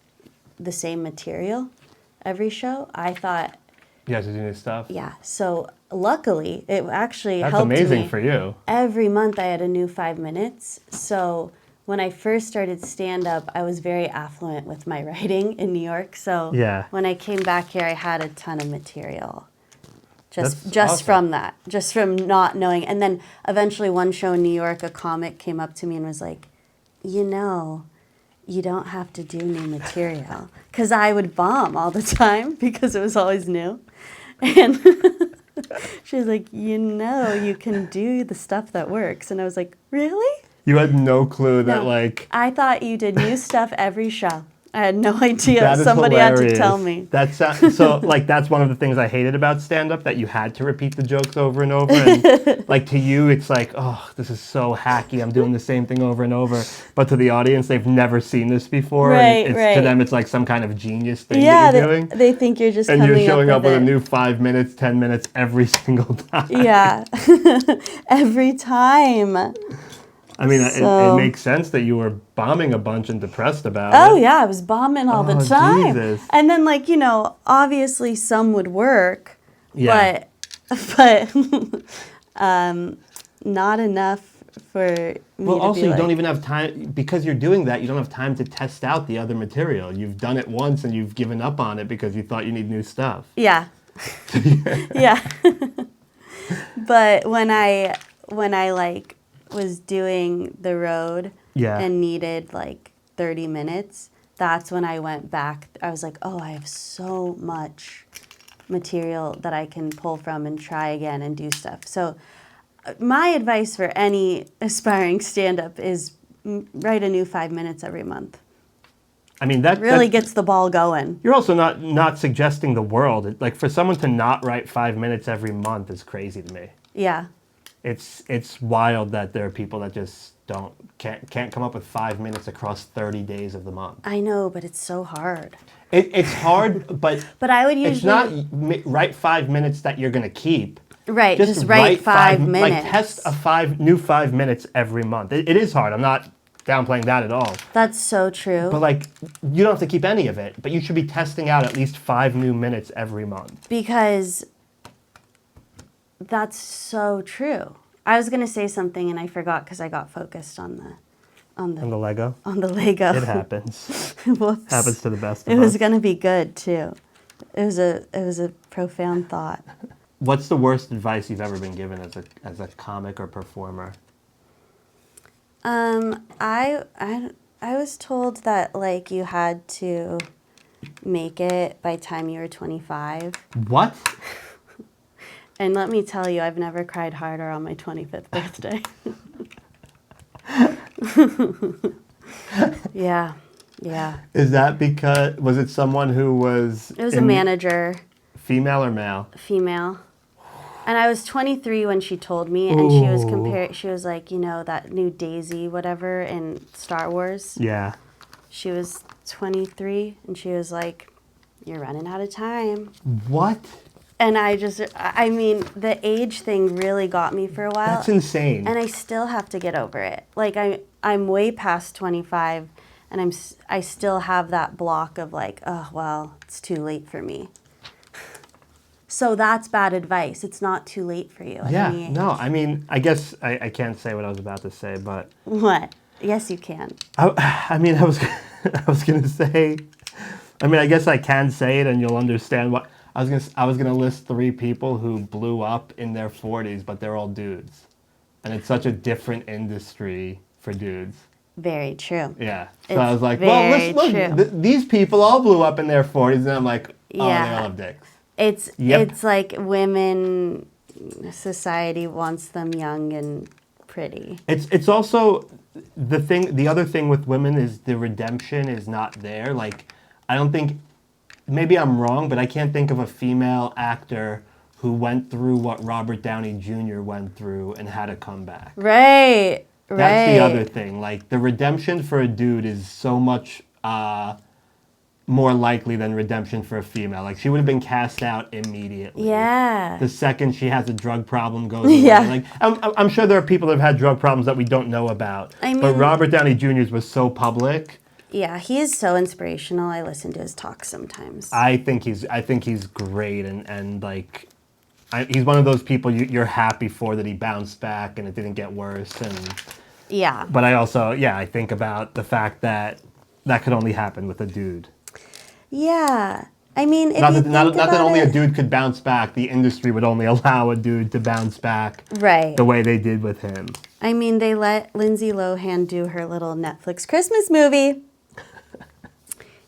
Speaker 1: the same material every show. I thought,
Speaker 2: You had to do new stuff?
Speaker 1: yeah. So luckily, it actually
Speaker 2: That's
Speaker 1: helped me.
Speaker 2: amazing for you.
Speaker 1: Every month I had a new 5 minutes. So when I first started stand-up, I was very affluent with my writing in New York. So
Speaker 2: Yeah.
Speaker 1: when I came back here, I had a ton of material.
Speaker 2: That's
Speaker 1: Just
Speaker 2: awesome.
Speaker 1: from that, just from not knowing. And then eventually one show in New York, a comic came up to me and was like, you don't have to do new material. Because I would bomb all the time because it was always new. And she was like, you can do the stuff that works. And I was like, really?
Speaker 2: You had no clue that,
Speaker 1: No.
Speaker 2: like...
Speaker 1: I thought you did new stuff every show. I had no idea.
Speaker 2: That is
Speaker 1: Somebody had to
Speaker 2: hilarious.
Speaker 1: tell me.
Speaker 2: That's so like that's one of the things I hated about stand-up, that you had to repeat the jokes over and over. And like to you, it's like, oh, this is so hacky. I'm doing the same thing over and over. But to the audience, they've never seen this before.
Speaker 1: Right,
Speaker 2: and
Speaker 1: right.
Speaker 2: To them, it's like some kind of genius thing
Speaker 1: Yeah,
Speaker 2: that you're doing.
Speaker 1: they think you're just
Speaker 2: And
Speaker 1: coming
Speaker 2: you're showing up with a
Speaker 1: it.
Speaker 2: new 5 minutes, 10 minutes every single time.
Speaker 1: Yeah, every time.
Speaker 2: I mean,
Speaker 1: So-
Speaker 2: it makes sense that you were bombing a bunch and depressed about
Speaker 1: Oh
Speaker 2: it.
Speaker 1: yeah, I was bombing all the
Speaker 2: Oh,
Speaker 1: time.
Speaker 2: Jesus.
Speaker 1: And then obviously some would work,
Speaker 2: Yeah.
Speaker 1: but not enough for me
Speaker 2: Well,
Speaker 1: to
Speaker 2: also,
Speaker 1: be
Speaker 2: you
Speaker 1: like,
Speaker 2: don't even have time, because you're doing that, you don't have time to test out the other material. You've done it once and you've given up on it because you thought you need new stuff.
Speaker 1: Yeah. Yeah. But when I like was doing the road
Speaker 2: Yeah.
Speaker 1: and needed like 30 minutes, that's when I went back. I was like, oh, I have so much material that I can pull from and try again and do stuff. So my advice for any aspiring stand-up is write a new 5 minutes every month.
Speaker 2: I mean, that
Speaker 1: Really gets the ball going.
Speaker 2: You're also not suggesting the world. Like, for someone to not write 5 minutes every month is crazy to me.
Speaker 1: Yeah.
Speaker 2: It's wild that there are people that just can't come up with 5 minutes across 30 days of the month.
Speaker 1: I know, but it's so hard.
Speaker 2: It's hard, but
Speaker 1: But I would usually...
Speaker 2: it's not write 5 minutes that you're going to keep.
Speaker 1: Right, just write 5 minutes.
Speaker 2: Like, test new 5 minutes every month. It is hard. I'm not downplaying that at all.
Speaker 1: That's so true.
Speaker 2: But like, you don't have to keep any of it, but you should be testing out at least 5 new minutes every month.
Speaker 1: Because that's so true. I was going to say something and I forgot because I got focused on the
Speaker 2: Lego?
Speaker 1: on the Lego.
Speaker 2: It happens.
Speaker 1: Whoops.
Speaker 2: Happens to the best of
Speaker 1: It
Speaker 2: us.
Speaker 1: was going to be good too. It was a profound thought.
Speaker 2: What's the worst advice you've ever been given as a comic or performer?
Speaker 1: I was told that like you had to make it by time you were 25.
Speaker 2: What?
Speaker 1: And let me tell you, I've never cried harder on my 25th birthday. Yeah.
Speaker 2: Is that because, was it someone who was...
Speaker 1: It was a manager,
Speaker 2: Female or male?
Speaker 1: female. And I was 23 when she told me, and she was like, you know, that new Daisy whatever in Star Wars.
Speaker 2: Yeah.
Speaker 1: She was 23, and she was like, you're running out of time.
Speaker 2: What?
Speaker 1: And I mean, the age thing really got me for a while.
Speaker 2: That's insane.
Speaker 1: And I still have to get over it. Like, I'm way past 25, and I still have that block of like, oh, well, it's too late for me. So that's bad advice. It's not too late for you.
Speaker 2: Yeah, no, I mean, I guess I can't say what I was about to say, but...
Speaker 1: What? Yes, you can.
Speaker 2: I mean, I was going to say... I mean, I guess I can say it and you'll understand what... I was gonna list 3 people who blew up in their 40s, but they're all dudes. And it's such a different industry for dudes.
Speaker 1: Very true.
Speaker 2: Yeah. So I was like, well, look, these people all blew up in their 40s, and I'm like, oh, they all have dicks.
Speaker 1: It's like women, society wants them young and pretty.
Speaker 2: It's also the other thing with women is the redemption is not there. Like, I don't think, maybe I'm wrong, but I can't think of a female actor who went through what Robert Downey Jr. went through and had a comeback.
Speaker 1: Right.
Speaker 2: That's the other thing. Like, the redemption for a dude is so much more likely than redemption for a female. Like, she would have been cast out immediately.
Speaker 1: Yeah.
Speaker 2: The second she has a drug problem goes away. Yeah. Like, I'm sure there are people that have had drug problems that we don't know about. I mean, but Robert Downey Jr.'s was so public.
Speaker 1: Yeah, he is so inspirational. I listen to his talks sometimes.
Speaker 2: I think he's great, and like, he's one of those people you're happy for that he bounced back and it didn't get worse. And
Speaker 1: yeah.
Speaker 2: But I also, I think about the fact that could only happen with a dude.
Speaker 1: Yeah. I mean,
Speaker 2: not that only a dude could bounce back, the industry would only allow a dude to bounce back the way they did with him.
Speaker 1: I mean, they let Lindsay Lohan do her little Netflix Christmas movie.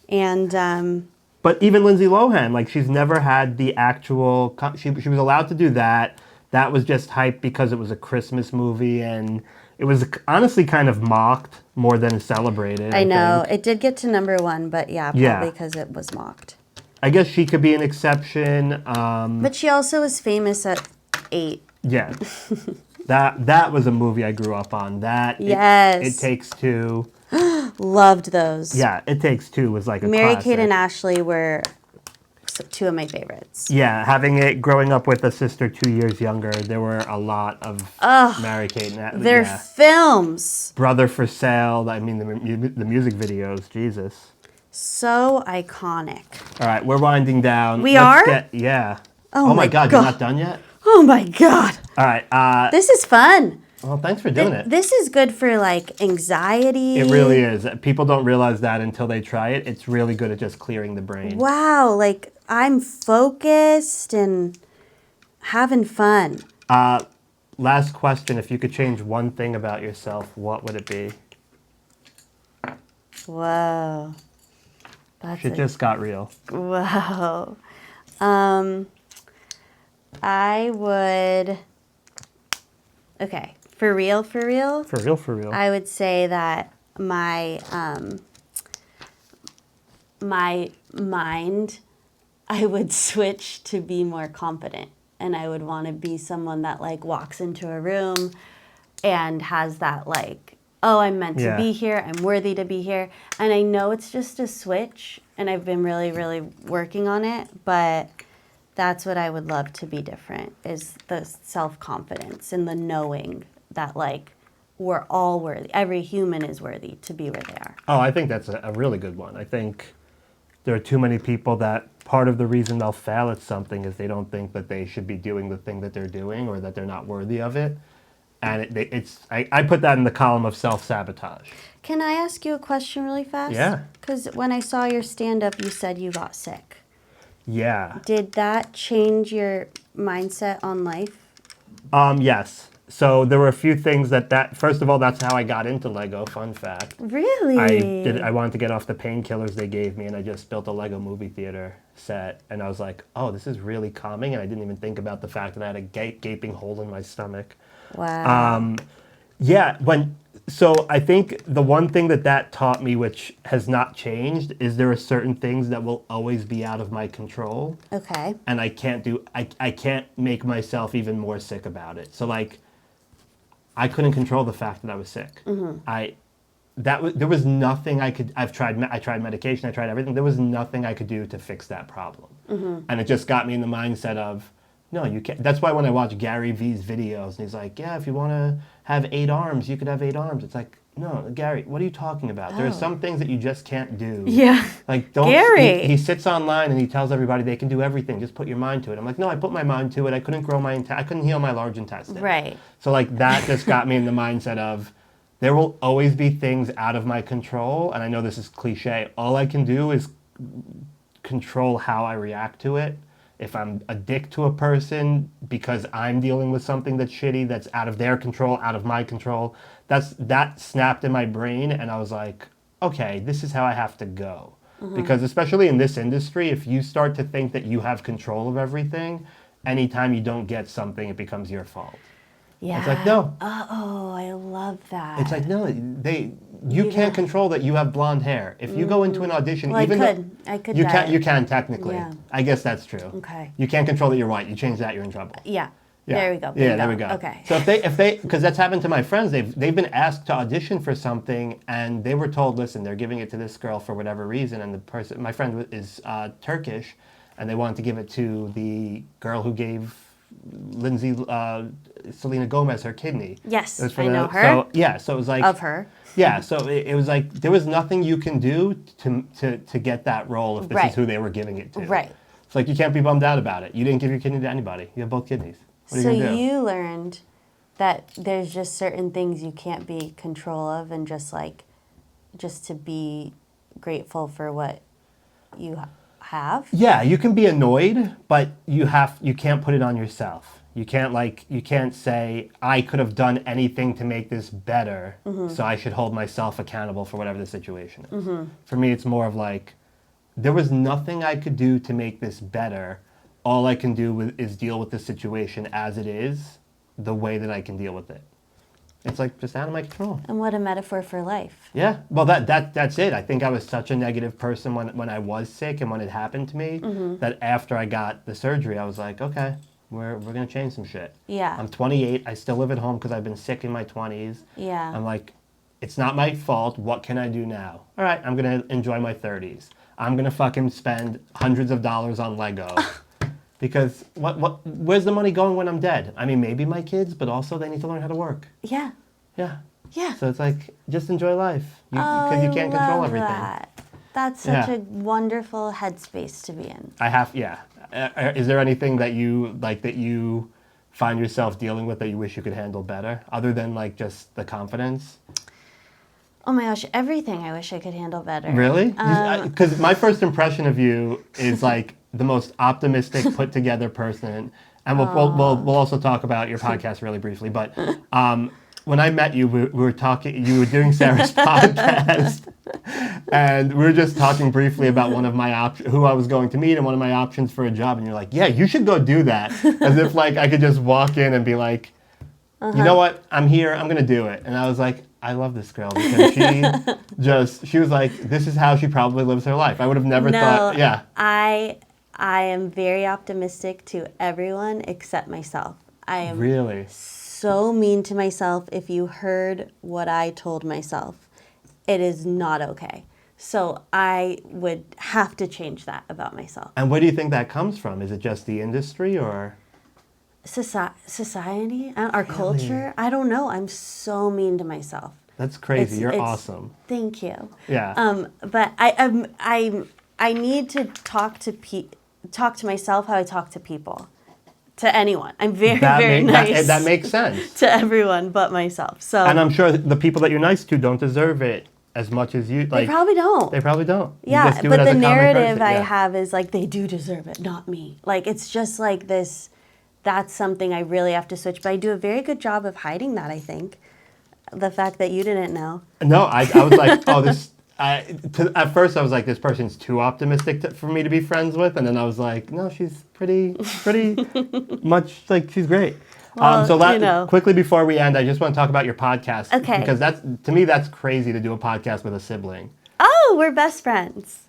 Speaker 1: And
Speaker 2: but even Lindsay Lohan, like, she's never had the actual... She was allowed to do that. That was just hype because it was a Christmas movie, and it was honestly kind of mocked more than celebrated.
Speaker 1: I know. It did get to #1, but probably because it was mocked.
Speaker 2: I guess she could be an exception.
Speaker 1: But she also was famous at 8.
Speaker 2: Yeah. that was a movie I grew up on. It Takes Two.
Speaker 1: Loved those.
Speaker 2: Yeah, It Takes Two was like a
Speaker 1: Mary
Speaker 2: classic.
Speaker 1: Kate and Ashley were 2 of my favorites.
Speaker 2: Yeah, growing up with a sister 2 years younger, there were a lot of Mary Kate and Ashley.
Speaker 1: Their films.
Speaker 2: Brother for Sale. I mean, the music videos. Jesus.
Speaker 1: So iconic.
Speaker 2: All right, we're winding down.
Speaker 1: We are?
Speaker 2: Yeah.
Speaker 1: Oh my God.
Speaker 2: You're not done yet?
Speaker 1: Oh my God.
Speaker 2: All right.
Speaker 1: This is fun.
Speaker 2: Well, thanks for doing it.
Speaker 1: This is good for, like, anxiety.
Speaker 2: It really is. People don't realize that until they try it. It's really good at just clearing the brain.
Speaker 1: Wow. Like, I'm focused and having fun.
Speaker 2: Last question. If you could change one thing about yourself, what would it be?
Speaker 1: Whoa.
Speaker 2: It just got real.
Speaker 1: Whoa. I would... Okay. For real?
Speaker 2: For real.
Speaker 1: I would say that my mind, I would switch to be more confident. And I would want to be someone that, like, walks into a room and has that, like, oh, I'm meant to be here. I'm worthy to be here. And I know it's just a switch, and I've been really, really working on it. But that's what I would love to be different, is the self-confidence and the knowing that, like, we're all worthy. Every human is worthy to be where they are.
Speaker 2: Oh, I think that's a really good one. I think there are too many people that part of the reason they'll fail at something is they don't think that they should be doing the thing that they're doing, or that they're not worthy of it. And I put that in the column of self-sabotage.
Speaker 1: Can I ask you a question really fast?
Speaker 2: Yeah.
Speaker 1: Because when I saw your stand-up, you said you got sick.
Speaker 2: Yeah.
Speaker 1: Did that change your mindset on life?
Speaker 2: Yes. So there were a few things that first of all, that's how I got into Lego. Fun fact.
Speaker 1: Really?
Speaker 2: I wanted to get off the painkillers they gave me, and I just built a Lego movie theater set. And I was like, oh, this is really calming. And I didn't even think about the fact that I had a gaping hole in my stomach.
Speaker 1: Wow.
Speaker 2: Yeah. When So I think the one thing that taught me, which has not changed, is there are certain things that will always be out of my control.
Speaker 1: Okay.
Speaker 2: And I can't make myself even more sick about it. So like, I couldn't control the fact that I was sick. There was nothing I could. I tried medication. I tried everything. There was nothing I could do to fix that problem. And it just got me in the mindset of, no, you can't. That's why when I watch Gary V's videos and he's like, yeah, if you want to have 8 arms, you could have 8 arms. It's like, no, Gary, what are you talking about? There are some things that you just can't do.
Speaker 1: Yeah.
Speaker 2: Like, don't.
Speaker 1: Gary.
Speaker 2: He sits online and he tells everybody they can do everything. Just put your mind to it. I'm like, no, I put my mind to it. I couldn't grow I couldn't heal my large intestine.
Speaker 1: Right.
Speaker 2: So like that just got me in the mindset of, there will always be things out of my control. And I know this is cliche. All I can do is control how I react to it. If I'm a dick to a person because I'm dealing with something that's shitty, that's out of their control, out of my control, that snapped in my brain, and I was like, okay, this is how I have to go. Because especially in this industry, if you start to think that you have control of everything, anytime you don't get something, it becomes your fault.
Speaker 1: Yeah.
Speaker 2: It's like, no.
Speaker 1: Oh, I love that.
Speaker 2: It's like, no, you can't control that you have blonde hair. If you go into an audition,
Speaker 1: well,
Speaker 2: even
Speaker 1: I could
Speaker 2: you
Speaker 1: dye
Speaker 2: can,
Speaker 1: it.
Speaker 2: you can technically.
Speaker 1: Yeah.
Speaker 2: I guess that's true.
Speaker 1: Okay.
Speaker 2: You can't control that you're white. You change that, you're in trouble.
Speaker 1: Yeah.
Speaker 2: Yeah.
Speaker 1: There we go.
Speaker 2: Yeah, there we go.
Speaker 1: Okay.
Speaker 2: So if they, because that's happened to my friends, they've been asked to audition for something, and they were told, listen, they're giving it to this girl for whatever reason, and the person, my friend is Turkish, and they wanted to give it to the girl who gave Selena Gomez her kidney.
Speaker 1: Yes,
Speaker 2: It was for
Speaker 1: I know her.
Speaker 2: So yeah, so it was like
Speaker 1: Of her.
Speaker 2: Yeah, so it was like there was nothing you can do to get that role if this
Speaker 1: Right.
Speaker 2: is who they were giving it to.
Speaker 1: Right.
Speaker 2: It's like you can't be bummed out about it. You didn't give your kidney to anybody. You have both kidneys. What are
Speaker 1: So
Speaker 2: you gonna do?
Speaker 1: you learned that there's just certain things you can't be control of, and just to be grateful for what you have.
Speaker 2: Yeah, you can be annoyed, but you can't put it on yourself. You can't say, I could have done anything to make this better, so I should hold myself accountable for whatever the situation is. For me, it's more of like, there was nothing I could do to make this better. All I can do is deal with the situation as it is, the way that I can deal with it. It's like just out of my control.
Speaker 1: And what a metaphor for life.
Speaker 2: Yeah, well, that's it. I think I was such a negative person when I was sick and when it happened to me, that after I got the surgery, I was like, okay, we're going to change some shit.
Speaker 1: Yeah.
Speaker 2: I'm 28. I still live at home because I've been sick in my 20s.
Speaker 1: Yeah.
Speaker 2: I'm like, it's not my fault. What can I do now? All right, I'm going to enjoy my 30s. I'm going to fucking spend hundreds of dollars on Lego. Because where's the money going when I'm dead? I mean, maybe my kids, but also they need to learn how to work.
Speaker 1: Yeah.
Speaker 2: Yeah.
Speaker 1: Yeah.
Speaker 2: So it's like, just enjoy life. Because you
Speaker 1: I
Speaker 2: can't control
Speaker 1: love
Speaker 2: everything.
Speaker 1: that. That's such a wonderful headspace to be in.
Speaker 2: Is there anything that you find yourself dealing with that you wish you could handle better, other than like just the confidence?
Speaker 1: Oh my gosh, everything I wish I could handle better.
Speaker 2: Really? Because my first impression of you is like the most optimistic, put together person. And we'll also talk about your podcast really briefly. But when I met you, we were talking. You were doing Sarah's podcast, and we were just talking briefly about one of my who I was going to meet and one of my options for a job. And you're like, "Yeah, you should go do that," as if like I could just walk in and be like, "You know what? I'm here. I'm gonna do it." And I was like, I love this girl because she was like, this is how she probably lives her life. I would have never thought, yeah.
Speaker 1: I am very optimistic to everyone except myself. I am
Speaker 2: really
Speaker 1: so mean to myself. If you heard what I told myself, it is not okay. So I would have to change that about myself.
Speaker 2: And where do you think that comes from? Is it just the industry or?
Speaker 1: Society, our culture. I don't know. I'm so mean to myself.
Speaker 2: That's crazy. You're awesome.
Speaker 1: Thank you.
Speaker 2: Yeah.
Speaker 1: But I need to talk to myself how I talk to people, to anyone. I'm very nice.
Speaker 2: That makes sense.
Speaker 1: To everyone but myself. So.
Speaker 2: And I'm sure the people that you're nice to don't deserve it as much as you.
Speaker 1: They probably don't.
Speaker 2: They probably don't.
Speaker 1: Yeah, but the narrative I have is like they do deserve it, not me. Like it's just like this. That's something I really have to switch. But I do a very good job of hiding that, I think. The fact that you didn't know.
Speaker 2: No, I was like, oh, this... at first, I was like, this person's too optimistic for me to be friends with. And then I was like, no, she's pretty much, like, she's great.
Speaker 1: Well,
Speaker 2: quickly before we end, I just want to talk about your podcast.
Speaker 1: Okay.
Speaker 2: Because to me, that's crazy to do a podcast with a sibling.
Speaker 1: Oh, we're best friends.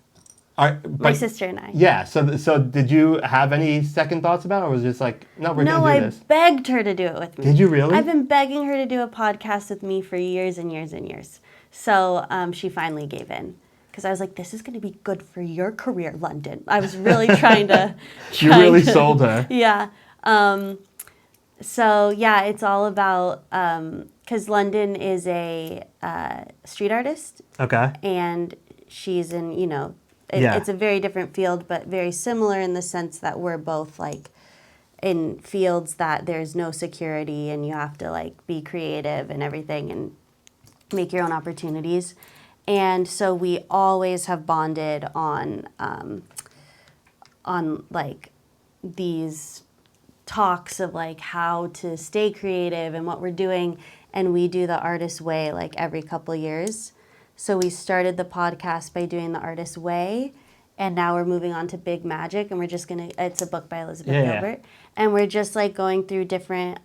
Speaker 1: My
Speaker 2: But
Speaker 1: sister and I.
Speaker 2: yeah. So did you have any second thoughts about it, or was it just like, no, we're going to do this?
Speaker 1: I begged her to do it with me.
Speaker 2: Did you really?
Speaker 1: I've been begging her to do a podcast with me for years and years and years. So she finally gave in. Because I was like, this is going to be good for your career, London. I was really trying to...
Speaker 2: You really sold her.
Speaker 1: Yeah. So, yeah, it's all about... Because London is a street artist.
Speaker 2: Okay.
Speaker 1: And she's in, it's a very different field, but very similar in the sense that we're both, like, in fields that there's no security and you have to, like, be creative and everything and make your own opportunities. And so we always have bonded on like these talks of like how to stay creative and what we're doing. And we do the Artist Way like every couple years. So we started the podcast by doing the Artist Way, and now we're moving on to Big Magic, and we're just it's a book by Elizabeth Gilbert. And we're just like going through different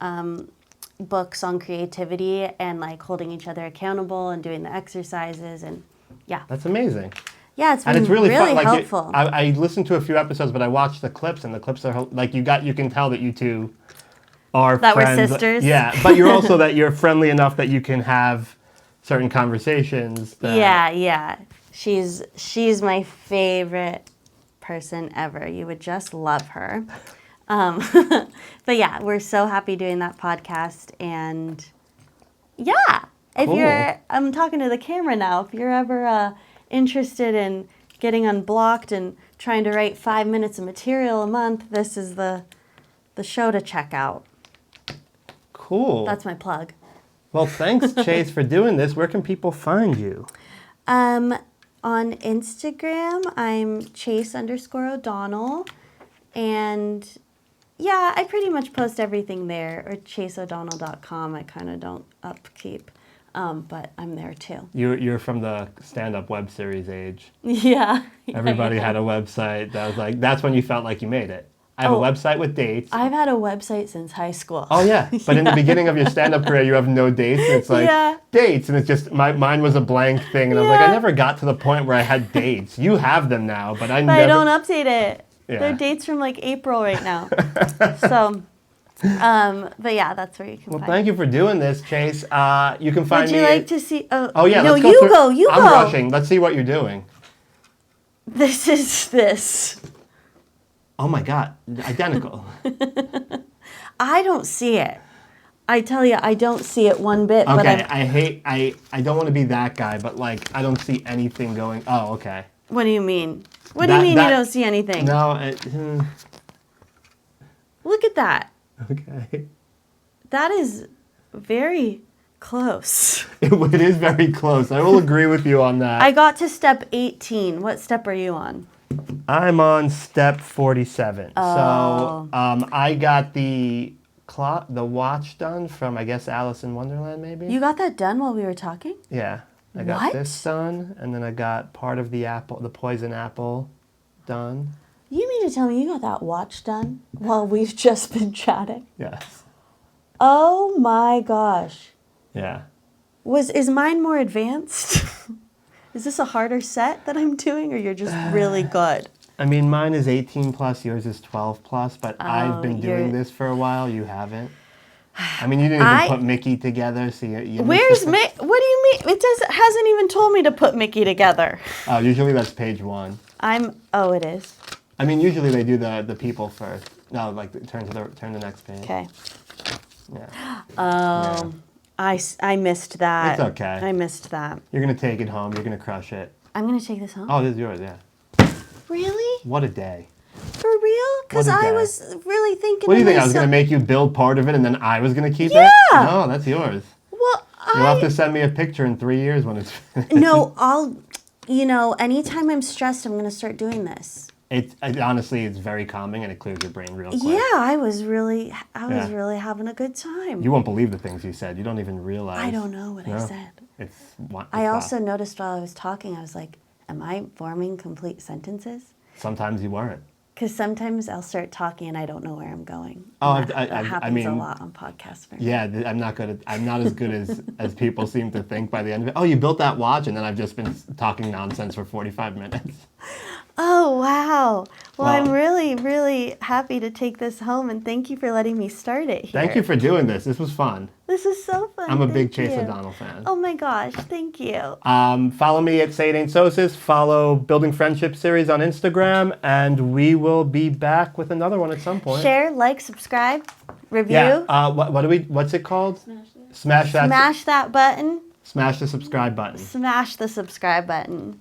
Speaker 1: books on creativity and like holding each other accountable and doing the exercises, and
Speaker 2: that's amazing.
Speaker 1: Yeah, it's been
Speaker 2: and it's really fun.
Speaker 1: helpful.
Speaker 2: I listened to a few episodes, but I watched the clips, and the clips are like you can tell that you two are
Speaker 1: that
Speaker 2: friends.
Speaker 1: We're sisters.
Speaker 2: Yeah, but you're also that you're friendly enough that you can have certain conversations.
Speaker 1: Yeah. She's my favorite person ever. You would just love her. But yeah, we're so happy doing that podcast, and I'm talking to the camera now. If you're ever interested in getting unblocked and trying to write 5 minutes of material a month, this is the show to check out.
Speaker 2: Cool.
Speaker 1: That's my plug.
Speaker 2: Well, thanks, Chase, for doing this. Where can people find you?
Speaker 1: On Instagram, I'm Chase_O'Donnell, and yeah, I pretty much post everything there, or chaseodonnell.com. I kind of don't upkeep, but I'm there too.
Speaker 2: You're from the Standup web series age.
Speaker 1: Yeah.
Speaker 2: Everybody had a website. That was like, that's when you felt like you made it. I have a website with dates.
Speaker 1: I've had a website since high school.
Speaker 2: Oh, yeah. But in the beginning of your stand-up career, you have no dates. And it's like, dates. And it's just, mine was a blank thing. And I was like, I never got to the point where I had dates. You have them now, but I never.
Speaker 1: I don't update it.
Speaker 2: Yeah.
Speaker 1: They're dates from like April right now. So, but yeah, that's where you can find
Speaker 2: Well, thank you for doing this, Chase. You can find me.
Speaker 1: Would you like to see?
Speaker 2: Oh, yeah.
Speaker 1: No,
Speaker 2: let's
Speaker 1: you
Speaker 2: through,
Speaker 1: go. You
Speaker 2: I'm
Speaker 1: go.
Speaker 2: I'm rushing. Let's see what you're doing.
Speaker 1: This is this.
Speaker 2: Oh my God, identical.
Speaker 1: I don't see it. I tell you, I don't see it one bit.
Speaker 2: Okay,
Speaker 1: but
Speaker 2: I don't want to be that guy, but like, I don't see anything going. Oh, okay.
Speaker 1: What do you mean? What do you mean you don't see anything?
Speaker 2: No.
Speaker 1: Look at that.
Speaker 2: Okay.
Speaker 1: That is very close.
Speaker 2: It is very close. I will agree with you on that.
Speaker 1: I got to step 18. What step are you on?
Speaker 2: I'm on step 47.
Speaker 1: Oh.
Speaker 2: So I got the watch done from, I guess, Alice in Wonderland, maybe?
Speaker 1: You got that done while we were talking?
Speaker 2: Yeah. I got this done, and then I got part of the poison apple done.
Speaker 1: You mean to tell me you got that watch done while we've just been chatting?
Speaker 2: Yes.
Speaker 1: Oh my gosh.
Speaker 2: Yeah.
Speaker 1: Is mine more advanced? Is this a harder set that I'm doing, or you're just really good?
Speaker 2: I mean, mine is 18 plus, yours is 12 plus, but I've been doing this for a while. You haven't. I mean, you didn't even put Mickey together, so you
Speaker 1: Where's Mickey? What do you mean? It hasn't even told me to put Mickey together.
Speaker 2: Oh, usually that's page 1.
Speaker 1: Oh, it is.
Speaker 2: I mean, usually they do the people first. No, like turn the next page.
Speaker 1: Okay.
Speaker 2: Yeah.
Speaker 1: Yeah. I missed that.
Speaker 2: It's okay.
Speaker 1: I missed that.
Speaker 2: You're gonna take it home. You're gonna crush it.
Speaker 1: I'm gonna take this home.
Speaker 2: Oh, this is yours. Yeah.
Speaker 1: Really?
Speaker 2: What a day.
Speaker 1: For real? Because I was really thinking.
Speaker 2: What do you think? I was gonna make you build part of it, and then I was gonna keep it?
Speaker 1: Yeah.
Speaker 2: No, that's yours.
Speaker 1: Well,
Speaker 2: You'll have to send me a picture in 3 years when it's finished.
Speaker 1: No, anytime I'm stressed, I'm gonna start doing this.
Speaker 2: Honestly, it's very calming, and it clears your brain real quick.
Speaker 1: Yeah, I was really having a good time.
Speaker 2: You won't believe the things you said. You don't even realize.
Speaker 1: I don't know what I said.
Speaker 2: It's
Speaker 1: I also noticed while I was talking, I was like, am I forming complete sentences?
Speaker 2: Sometimes you weren't.
Speaker 1: Because sometimes I'll start talking and I don't know where I'm going.
Speaker 2: Oh,
Speaker 1: that happens
Speaker 2: I mean,
Speaker 1: a lot on podcasts for me.
Speaker 2: Yeah, I'm not good. I'm not as good as people seem to think by the end of it. Oh, you built that watch, and then I've just been talking nonsense for 45 minutes.
Speaker 1: Oh, wow. Well, I'm
Speaker 2: Well,
Speaker 1: really, really happy to take this home, and thank you for letting me start it here.
Speaker 2: Thank you for doing this. This was fun.
Speaker 1: This is so fun.
Speaker 2: I'm a big
Speaker 1: Thank
Speaker 2: Chase
Speaker 1: you.
Speaker 2: O'Donnell fan.
Speaker 1: Oh my gosh, thank you.
Speaker 2: Follow me at Say It Ain't Sosis. Follow Building Friendship series on Instagram, and we will be back with another one at some point.
Speaker 1: Share, like, subscribe, review.
Speaker 2: Yeah. What's it called? Smash that.
Speaker 1: Smash that button.
Speaker 2: Smash the subscribe button.
Speaker 1: Smash the subscribe button.